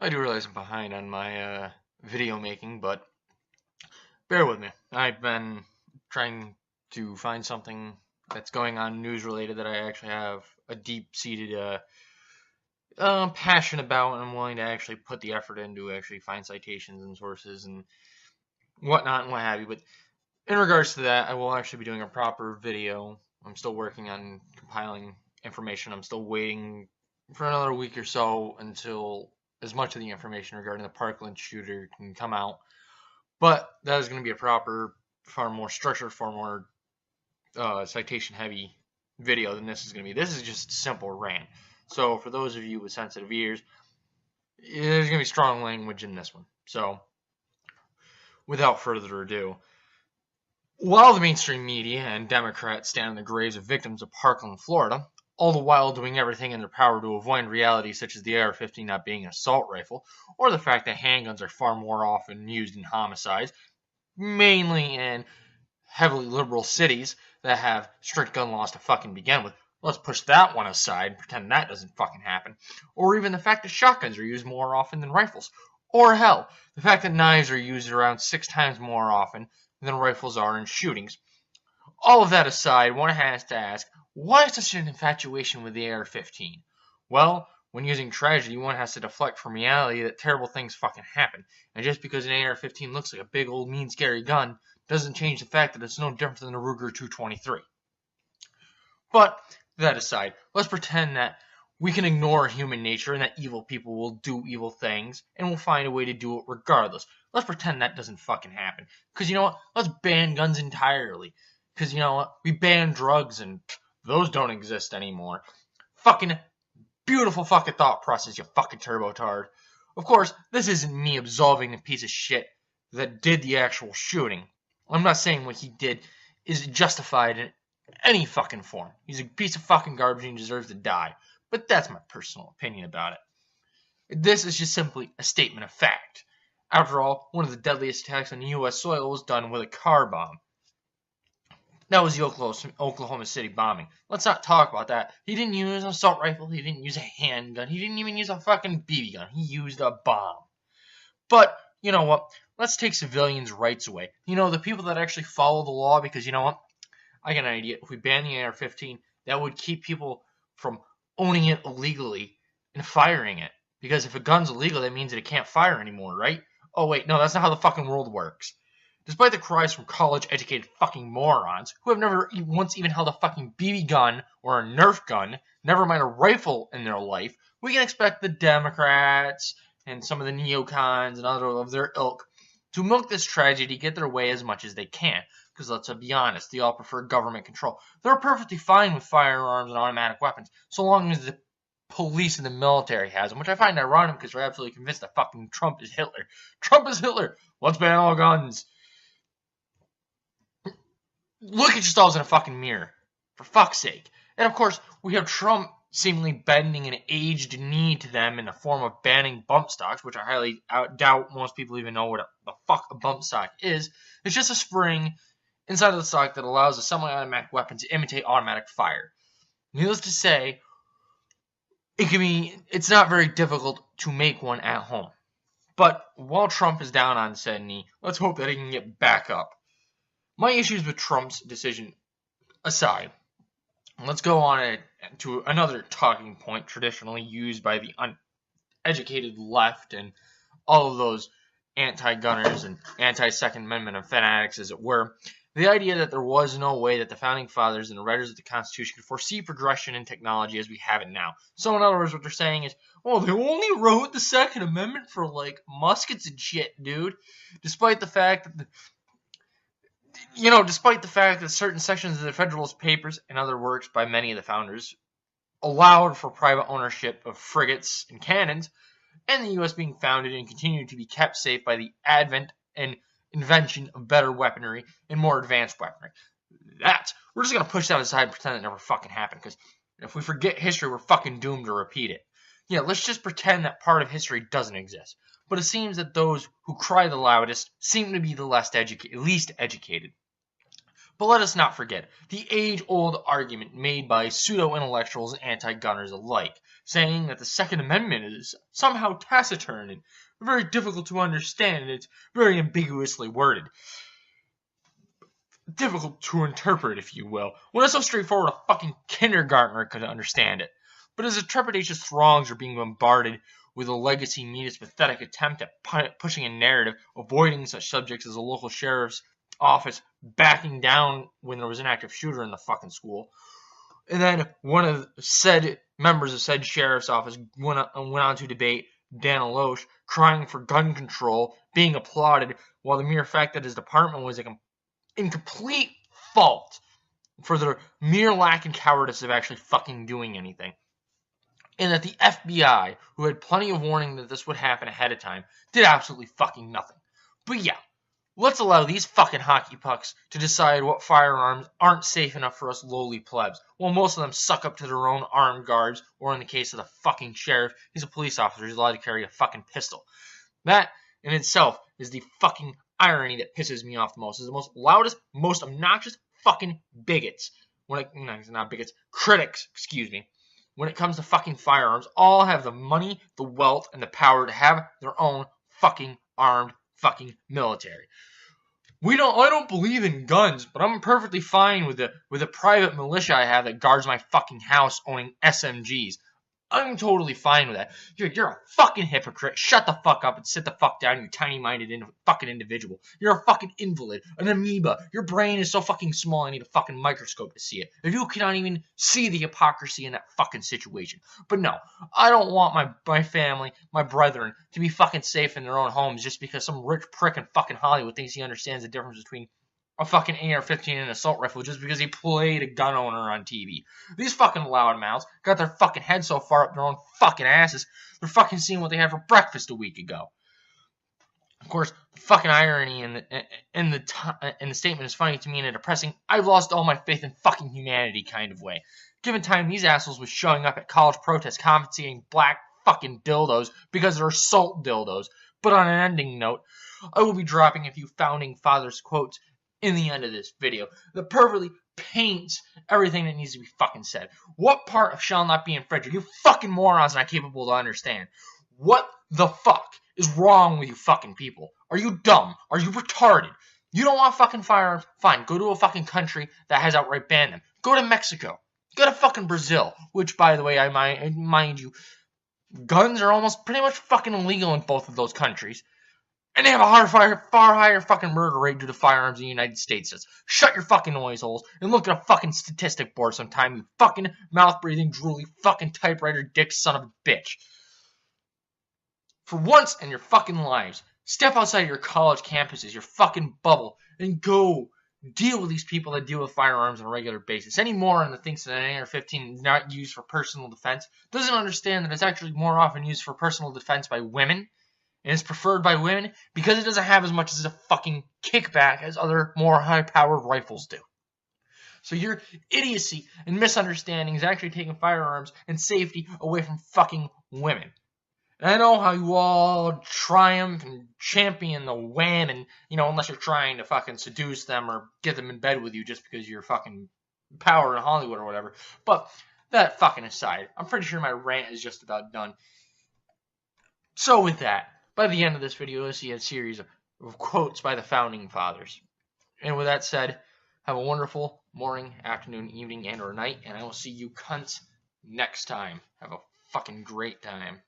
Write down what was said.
I do realize I'm behind on my video making, but bear with me. I've been trying to find something that's going on news related that I actually have a deep-seated passion about, and I'm willing to actually put the effort in to actually find citations and sources and whatnot and what have you. But in regards to that, I will actually be doing a proper video. I'm still working on compiling information. I'm still waiting for another week or so until as much of the information regarding the Parkland shooter can come out. But that is going to be a proper, far more structured, far more citation heavy video than this is going to be. This is just a simple rant. So for those of you with sensitive ears, there's going to be strong language in this one. So without further ado, while the mainstream media and Democrats stand in the graves of victims of Parkland, Florida, all the while doing everything in their power to avoid reality such as the AR-15 not being an assault rifle, or the fact that handguns are far more often used in homicides, mainly in heavily liberal cities that have strict gun laws to fucking begin with. Let's push that one aside and pretend that doesn't fucking happen. Or even the fact that shotguns are used more often than rifles. Or hell, the fact that knives are used around 6 times more often than rifles are in shootings. All of that aside, one has to ask, why such an infatuation with the AR-15? Well, when using tragedy, one has to deflect from reality that terrible things fucking happen. And just because an AR-15 looks like a big old mean scary gun doesn't change the fact that it's no different than a Ruger 223. But that aside, let's pretend that we can ignore human nature and that evil people will do evil things and will find a way to do it regardless. Let's pretend that doesn't fucking happen. Because you know what? Let's ban guns entirely. Because you know what? We ban drugs and those don't exist anymore. Fucking beautiful fucking thought process, you fucking turbotard. Of course, this isn't me absolving the piece of shit that did the actual shooting. I'm not saying what he did is justified in any fucking form. He's a piece of fucking garbage and he deserves to die. But that's my personal opinion about it. This is just simply a statement of fact. After all, one of the deadliest attacks on U.S. soil was done with a car bomb. That was the Oklahoma City bombing. Let's not talk about that. He didn't use an assault rifle. He didn't use a handgun. He didn't even use a fucking BB gun. He used a bomb. But, you know what? Let's take civilians' rights away. You know, the people that actually follow the law, because you know what? I got an idea. If we ban the AR-15, that would keep people from owning it illegally and firing it. Because if a gun's illegal, that means that it can't fire anymore, right? Oh, wait, no, that's not how the fucking world works. Despite the cries from college-educated fucking morons who have never once even held a fucking BB gun or a Nerf gun, never mind a rifle in their life, we can expect the Democrats and some of the neocons and other of their ilk to milk this tragedy, get their way as much as they can. Because let's be honest, they all prefer government control. They're perfectly fine with firearms and automatic weapons, so long as the police and the military has them, which I find ironic because they're absolutely convinced that fucking Trump is Hitler. Trump is Hitler! Let's ban all guns! Look at yourselves in a fucking mirror, for fuck's sake. And of course, we have Trump seemingly bending an aged knee to them in the form of banning bump stocks, which I highly doubt most people even know what the fuck a bump stock is. It's just a spring inside of the stock that allows a semi-automatic weapon to imitate automatic fire. Needless to say, it's not very difficult to make one at home. But while Trump is down on said knee, let's hope that he can get back up. My issues with Trump's decision aside, let's go on to another talking point traditionally used by the uneducated left and all of those anti-gunners and anti-Second Amendment fanatics, as it were. The idea that there was no way that the Founding Fathers and the writers of the Constitution could foresee progression in technology as we have it now. So in other words, what they're saying is, oh, they only wrote the Second Amendment for, like, muskets and shit, dude. Despite the fact that certain sections of the Federalist Papers and other works by many of the founders allowed for private ownership of frigates and cannons, and the U.S. being founded and continuing to be kept safe by the advent and invention of better weaponry and more advanced weaponry. We're just going to push that aside and pretend it never fucking happened, because if we forget history, we're fucking doomed to repeat it. Yeah, let's just pretend that part of history doesn't exist. But it seems that those who cry the loudest seem to be the least educated. But let us not forget the age-old argument made by pseudo-intellectuals and anti-gunners alike, saying that the Second Amendment is somehow taciturn and very difficult to understand, and it's very ambiguously worded. Difficult to interpret, if you will, when it's so straightforward a fucking kindergartner could understand it. But as the trepidatious throngs are being bombarded with the legacy media's pathetic attempt at pushing a narrative, avoiding such subjects as the local sheriff's office backing down when there was an active shooter in the fucking school, and then one of said members of said sheriff's office went on to debate Dan Loesch, crying for gun control, being applauded, while the mere fact that his department was in complete fault for their mere lack of cowardice of actually fucking doing anything. And that the FBI, who had plenty of warning that this would happen ahead of time, did absolutely fucking nothing. But yeah, let's allow these fucking hockey pucks to decide what firearms aren't safe enough for us lowly plebs, while most of them suck up to their own armed guards, or in the case of the fucking sheriff, he's a police officer, he's allowed to carry a fucking pistol. That, in itself, is the fucking irony that pisses me off the most. Is the most loudest, most obnoxious fucking bigots. Critics, excuse me. When it comes to fucking firearms, all have the money, the wealth, and the power to have their own fucking armed fucking military. I don't believe in guns, but I'm perfectly fine with the private militia I have that guards my fucking house owning SMGs. I'm totally fine with that. You're a fucking hypocrite. Shut the fuck up and sit the fuck down, you tiny-minded fucking individual. You're a fucking invalid, an amoeba. Your brain is so fucking small I need a fucking microscope to see it. If you cannot even see the hypocrisy in that fucking situation. But no, I don't want my family, my brethren, to be fucking safe in their own homes just because some rich prick in fucking Hollywood thinks he understands the difference between a fucking AR-15 and an assault rifle just because he played a gun owner on TV. These fucking loudmouths got their fucking heads so far up their own fucking asses, they're fucking seeing what they had for breakfast a week ago. Of course, the fucking irony in the statement is funny to me in a depressing, I've lost all my faith in fucking humanity kind of way. Given time, these assholes was showing up at college protests compensating black fucking dildos because they're assault dildos. But on an ending note, I will be dropping a few founding fathers quotes in the end of this video that perfectly paints everything that needs to be fucking said. What part of shall not be infringed are you fucking morons not capable to understand? What the fuck is wrong with you fucking people? Are you dumb? Are you retarded? You don't want fucking firearms? Fine, go to a fucking country that has outright banned them. Go to Mexico. Go to fucking Brazil, which, by the way, I mind you, guns are almost pretty much fucking illegal in both of those countries. And they have a far higher fucking murder rate due to firearms in the United States. Shut your fucking noise holes and look at a fucking statistic board sometime, you fucking mouth-breathing, drooly, fucking typewriter dick son of a bitch. For once in your fucking lives, step outside your college campuses, your fucking bubble, and go deal with these people that deal with firearms on a regular basis. Any moron that thinks that an AR-15 is not used for personal defense doesn't understand that it's actually more often used for personal defense by women, and it's preferred by women because it doesn't have as much as a fucking kickback as other more high-powered rifles do. So your idiocy and misunderstanding is actually taking firearms and safety away from fucking women. And I know how you all triumph and champion the women, unless you're trying to fucking seduce them or get them in bed with you just because you're fucking power in Hollywood or whatever. But that fucking aside, I'm pretty sure my rant is just about done. So with that, by the end of this video, you'll see a series of quotes by the founding fathers. And with that said, have a wonderful morning, afternoon, evening, and or night, and I will see you cunts next time. Have a fucking great time.